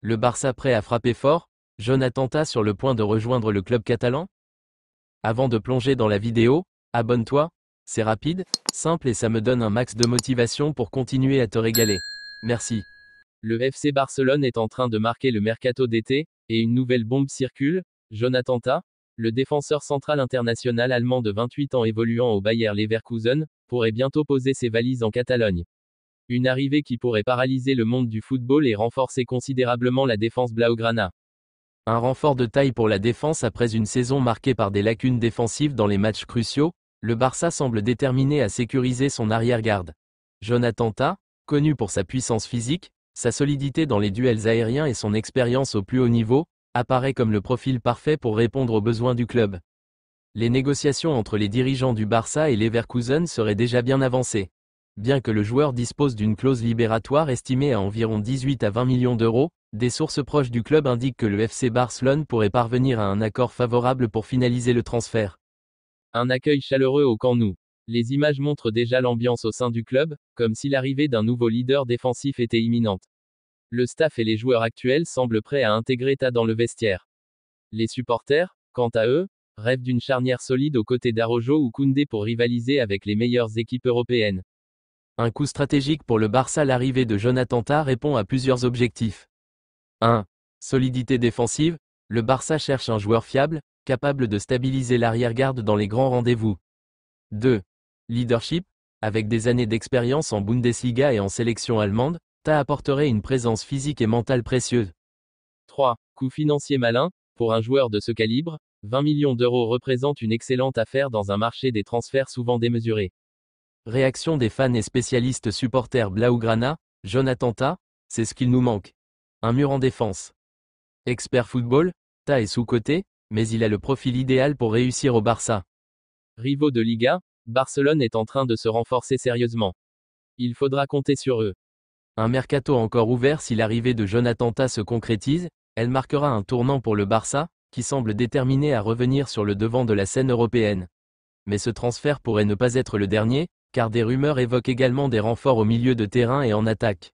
Le Barça prêt à frapper fort, Jonathan Tah sur le point de rejoindre le club catalan? Avant de plonger dans la vidéo, abonne-toi, c'est rapide, simple et ça me donne un max de motivation pour continuer à te régaler. Merci. Le FC Barcelone est en train de marquer le mercato d'été, et une nouvelle bombe circule. Jonathan Tah, le défenseur central international allemand de 28 ans évoluant au Bayer Leverkusen, pourrait bientôt poser ses valises en Catalogne. Une arrivée qui pourrait paralyser le monde du football et renforcer considérablement la défense blaugrana. Un renfort de taille pour la défense après une saison marquée par des lacunes défensives dans les matchs cruciaux, le Barça semble déterminé à sécuriser son arrière-garde. Jonathan Tah, connu pour sa puissance physique, sa solidité dans les duels aériens et son expérience au plus haut niveau, apparaît comme le profil parfait pour répondre aux besoins du club. Les négociations entre les dirigeants du Barça et Leverkusen seraient déjà bien avancées. Bien que le joueur dispose d'une clause libératoire estimée à environ 18 à 20 millions d'euros, des sources proches du club indiquent que le FC Barcelone pourrait parvenir à un accord favorable pour finaliser le transfert. Un accueil chaleureux au Camp Nou. Les images montrent déjà l'ambiance au sein du club, comme si l'arrivée d'un nouveau leader défensif était imminente. Le staff et les joueurs actuels semblent prêts à intégrer Tah dans le vestiaire. Les supporters, quant à eux, rêvent d'une charnière solide aux côtés d'Araujo ou Koundé pour rivaliser avec les meilleures équipes européennes. Un coup stratégique pour le Barça. L'arrivée de Jonathan Tah répond à plusieurs objectifs. 1. Solidité défensive. Le Barça cherche un joueur fiable, capable de stabiliser l'arrière-garde dans les grands rendez-vous. 2. Leadership. Avec des années d'expérience en Bundesliga et en sélection allemande, Tah apporterait une présence physique et mentale précieuse. 3. Coût financier malin. Pour un joueur de ce calibre, 20 millions d'euros représentent une excellente affaire dans un marché des transferts souvent démesuré. Réaction des fans et spécialistes supporters blaugrana. Jonathan Tah, c'est ce qu'il nous manque. Un mur en défense. Expert football, Tah est sous-coté, mais il a le profil idéal pour réussir au Barça. Rivaux de Liga, Barcelone est en train de se renforcer sérieusement. Il faudra compter sur eux. Un mercato encore ouvert. Si l'arrivée de Jonathan Tah se concrétise, elle marquera un tournant pour le Barça, qui semble déterminé à revenir sur le devant de la scène européenne. Mais ce transfert pourrait ne pas être le dernier, car des rumeurs évoquent également des renforts au milieu de terrain et en attaque.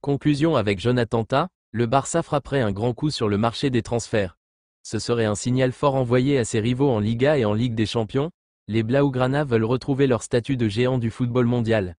Conclusion: avec Jonathan Tah, le Barça frapperait un grand coup sur le marché des transferts. Ce serait un signal fort envoyé à ses rivaux en Liga et en Ligue des Champions. Les Blaugrana veulent retrouver leur statut de géant du football mondial.